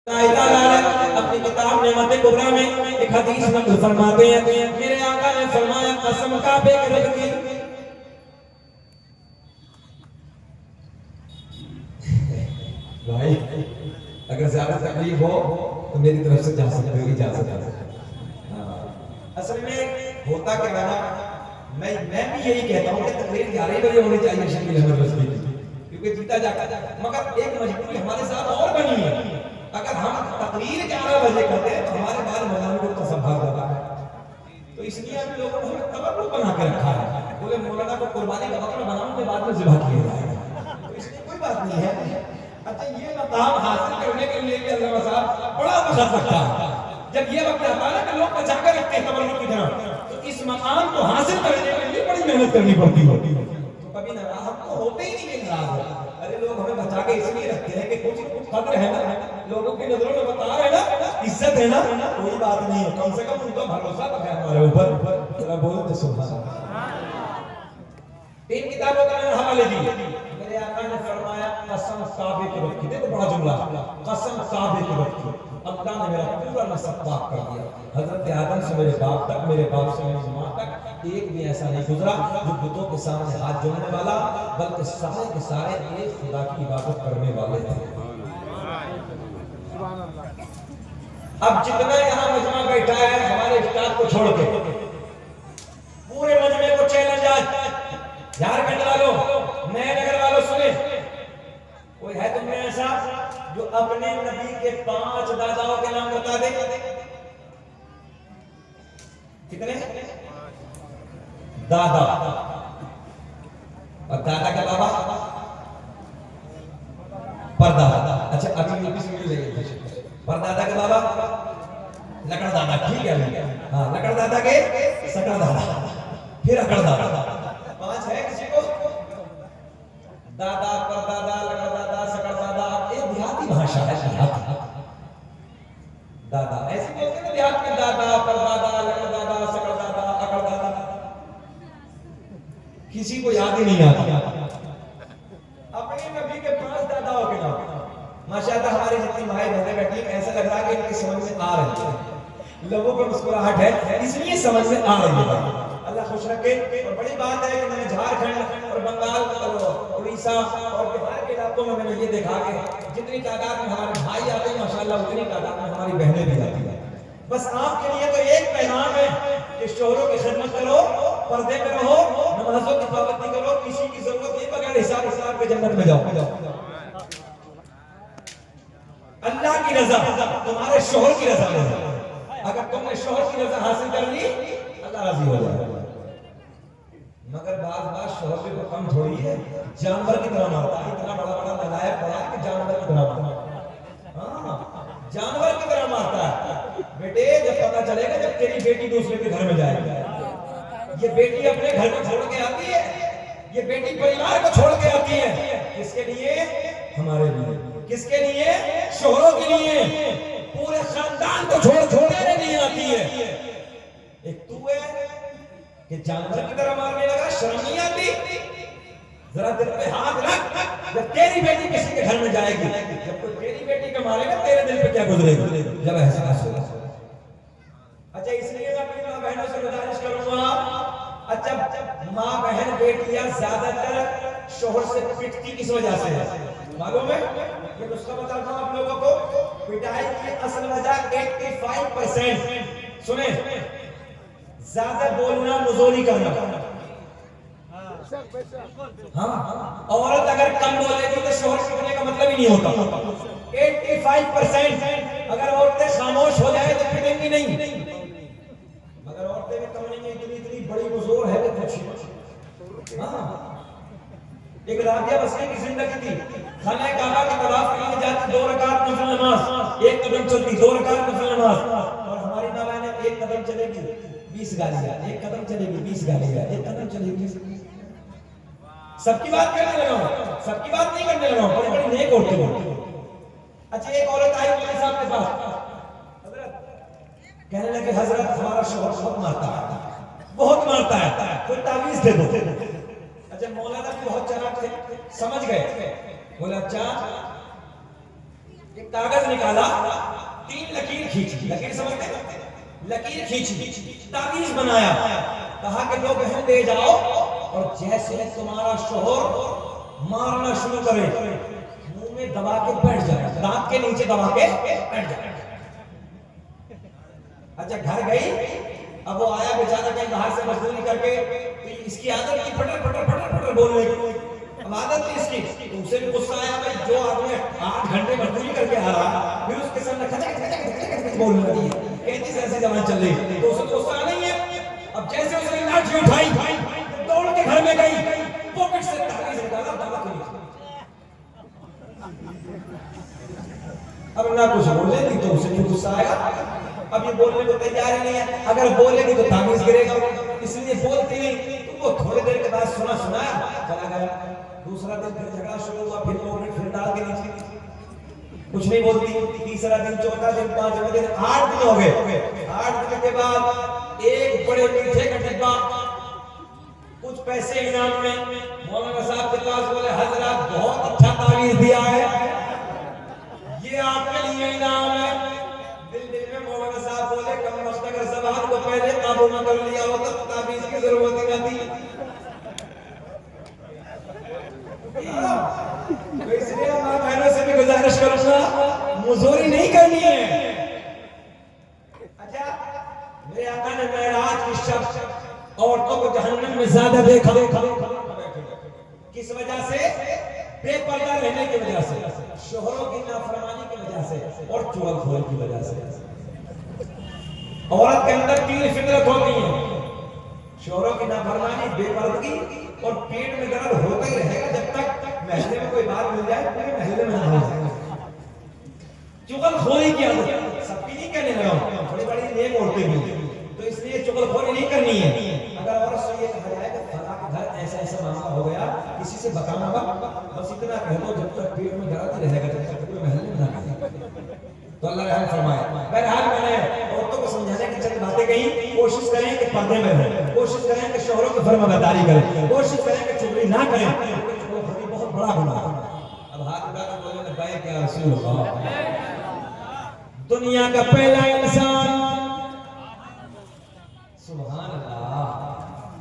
अपनी किताब नेमत कुबरा में एक हदीस नकल फरमाते हैं, मेरे आका ने फरमाया कसम काबे के रब की। भाई अगर ज्यादा तकलीफ हो तो मेरी तरफ से जा सकते हो, इजाजत है। असल में होता क्या है ना, मैं भी यही कहता हूँ कि तकरीर 11 बजे होनी चाहिए शकील अहमद रज़वी की, क्योंकि जीता जाता, मगर एक मजबूरी हमारे साथ और बनी है। अगर हम तकरीर 11 बजे करते हैं तो हमारे बाद मौलाना को तसब्बुर होता है, तो इसलिए हम लोगों ने तवक्कुल बना के रखा है, बोले मौलाना को कुर्बानी का बकरा बनाऊंगे बाद में ज़िबह किया जाएगा, तो इसलिए कोई बात नहीं है। अच्छा, ये मकाम हासिल करने के लिए भी अल्लाह साहब बड़ा मशक्कत करता है। जब ये वक्त आता है कि लोग बचा कर रखते हैं तवल्लुद की तरफ, तो इस मकाम को हासिल करने के लिए बड़ी मेहनत करनी पड़ती है। तो कभी नाराज हम तो होते ही नहीं नाराज है। अरे लोग हमें बचा के इसलिए रखते हैं कि कुछ कदर है ना, लोगों की नजरों में बता रहे ना, इज्जत है ना, कोई बात नहीं है, कम से कम उनका भरोसा तो है हमारे ऊपर। जरा बोलो तो सुभान अल्लाह। 3 किताबों का मैंने हवाले दिए। मेरे आका ने फरमाया कसम साबित रखी, देखो बड़ा जुमला, कसम साबित रखी, अल्लाह ने मेरा पूरा नसब पाक कर दिया। हजरत आदम से मेरे बाप तक, मेरे बाप से मेरी माँ तक एक भी ऐसा नहीं गुजरा जो बुतों के सामने हाथ जोड़ने वाला, बल्कि सारे के सारे एक खुदा की इबादत करने वाले थे। अब जितना यहाँ मजमा बैठा है हमारे स्टाफ को छोड़ के, पूरे मजमे को चैलेंज आज झारखंड वालों, नए नगर वालों सुने, कोई है तुम में ऐसा जो अपने नबी के 5 दादाओं के नाम बता दे? कितने दादा? और दादा का बाबा परदादा। अच्छा, अभी यूपी से मिल जाएगी। परदादा के बाबा लकड़ दादा, ठीक है, हाँ, लकड़ दादा के सकड़ दादा, फिर अकड़ दादा। 5 है किसी को? दादा, परदादा, लकड़ दादा, सकड़ दादा। ये देहाती भाषा है, देहाती दादा ऐसे बोलते हैं देहात में, दादा, परदादा, लकड़ दादा, सकड़ दादा, अकड़ दादा। किसी को याद ही नहीं आता अपने नबी के 5 दादाओं के नाम। माशाअल्लाह हमारी जितनी भाई बहनें बैठी, ऐसा लग रहा है कि इनकी समझ में आ रही है, लोगों पर मुस्कुराहट है, इसलिए समझ में आ रही है। अल्लाह खुश रखे। और बड़ी बात है कि मैंने झारखंड और बंगाल, उड़ीसा और बिहार के इलाकों में मैंने ये देखा कि जितनी तादाद में हमारे भाई आते हैं माशाअल्लाह, उतनी तादाद में हमारी बहनें भी आती हैं। बस आपके लिए तो एक पैगाम है कि शोहरों की खिदमत करो, पर्दे में रहो, नमाजों की पाबंदी करो, किसी की जरूरत नहीं, बगैर हिसाब के जन्नत में जाओ। अल्लाह की रजा तुम्हारे शोहर की रजा में है। अगर तुमने शोहर की रजा हासिल कर ली, अल्लाह राजी हो जाएगा। मगर बात शोहर भी तो कम थोड़ी है, जानवर की तरह मारता है, इतना बड़ा नलायक बड़ा कि जानवर की तरह मारता है। हाँ, जानवर की तरह मारता है। बेटे, जब पता चलेगा जब तेरी बेटी दूसरे के घर में जाएगी, ये बेटी अपने घर को छोड़ के आती है, ये बेटी परिवार को छोड़ के आती है, किसके लिए? हमारे लिए। किसके लिए? शोहरों के लिए। पूरे खानदान को छोड़ के नहीं आती है। एक तू है कि जानवर की तरह मारने लगा, शर्म नहीं आती? जरा दिल पे हाथ रख, जब तेरी बेटी किसी के घर में जाएगी, जब कोई तेरी बेटी को मारेगा, तेरे दिल पे क्या गुजरेगा जब एहसास होगा? अच्छा, इसलिए मैं अपनी माँ बहनों से गुजारिश करूंगा, अच्छा माँ बहन बेटियां ज्यादातर शोहर से पिटती किस वजह से है मालूम है? ये नुस्खा बताता हूं आप लोगों को। पिटाई की असल वजह 85%, सुने, ज्यादा बोलना, मुजोरी करना। हाँ, औरत अगर कम बोलेगी तो शोहर पिटने का मतलब ही नहीं होता। 85% अगर औरतें खामोश हो जाए तो पिटेंगी नहीं, मगर औरतें भी कम नहीं, इतनी बड़ी मुजोर है कि कुछ। हाँ, एक राबिया बसरी की जिंदगी थी, खाने काबा की तवाफ के लिए जाती, 2 रकात नफिल नमाज, 1 कदम चलती, 2 रकात नफिल नमाज, और हमारी नावा ने 1 कदम चलेगी 20 गालियां, 1 कदम चलेगी 20 गालियां, 1 कदम चलेगी। सबकी बात करने लगा हूं, सबकी बात नहीं करने लगा हूं, बड़ी नेक औरतें हो। अच्छा, एक औरत आई मौलवी साहब के पास, हजरत कहने लगे, हजरत हमारा शोहर बहुत मारता है, बहुत मारता है, कोई तावीज दे दो। अच्छा, मौलाना भी बहुत चालाक थे, समझ गए, बोला अच्छा एक कागज निकाला, 3 लकीर खींची, लकीर समझते हैं, लकीर खींची, ताबीज बनाया, कहा कि लो बहन ले जाओ और जैसे तुम्हारा शोहर मारना शुरू करे मुंह में दबा के बैठ जाए, दांत के नीचे दबा के बैठ जाए। अच्छा घर गई, अब वो आया बेचारा कहीं बाहर से मजदूरी करके, तो इसकी आदत थी फटर फटर फटर फटर बोलने की, अब आदत थी इसकी, तो उसे भी गुस्सा आया, भाई जो आदमी 8 घंटे मजदूरी करके आ रहा, फिर उसके सामने खचक खचक खचक खचक बोलने लगी है, कहती से ऐसी जबान चल रही, तो उसे गुस्सा नहीं है। अब जैसे उसने लाठी उठाई, दौड़ के घर में गई, पॉकेट से ताबीज निकाला, दबा के नीचे। अब ना कुछ बोलेगी तो उसे भी गुस्सा आएगा, अब ये बोलने को तैयार ही नहीं है, अगर बोलेगी तो ताबीज गिरेगा, इसलिए बोलती नहीं। तो वो थोड़ी देर के बाद सुना चला गया। दूसरा दिन फिर झगड़ा शुरू हुआ, फिर पॉकेट फिर डाल के नीचे, कुछ नहीं बोलती। तीसरा दिन, चौथा दिन, 5वां दिन, 8 दिन हो गए। 8 दिन के बाद एक बड़े मीठे का डिब्बा, कुछ पैसे इनाम में, मौलाना साहब के पास बोले हजरत बहुत अच्छा ताबीज दिया है, ये आपके लिए इनाम है। दिल में मौलाना साहब बोले कम मस्त अगर ज़बान को पहले काबू में कर लिया होता तो ताबीज की जरूरत ही न थी। तो इसलिए मैं बहनों से भी गुजारिश करूंगा, मुजोरी नहीं करनी है। अच्छा, मेरे आका ने मेराज की शब औरतों को जहन्नम में ज्यादा देखा, किस वजह से? बेपर्दा रहने की वजह से, शोहरों की नाफरमानी की वजह से और चुगलखोरी की वजह से। औरत के अंदर 3 फितरत होती है, शोहरों की नाफरमानी, बेपर्दगी और पेट में दर्द होता ही रहेगा जब तक महल्ले में कोई बात मिल जाए, पूरे महल्ले में ना हो जाए। चुगलखोरी की आदत सबकी नहीं करने लगा, बड़ी बड़ी नेक औरतें भी, तो इसलिए चुगलखोरी नहीं करनी है। अगर औरत से ये कहा जाए कि फला के घर ऐसा ऐसा मामला हो गया, किसी से बताना मत, बस इतना कह दो जब तक पेट में दर्द रहेगा, जब तक पूरे महल्ले में ना कहे, तो अल्लाह रहम फरमाए। बहरहाल मैंने औरतों को समझाने की चंद बातें कही, कोशिश करें कि पर्दे में रहें, कोशिश करें कि शोहरों की फरमाबरदारी करें, कोशिश करें कि चुगली ना करें, चुगलखोरी बहुत बड़ा गुनाह है। अब हाथ उठाकर बोले क्या रसूल अल्लाह, दुनिया का पहला इंसान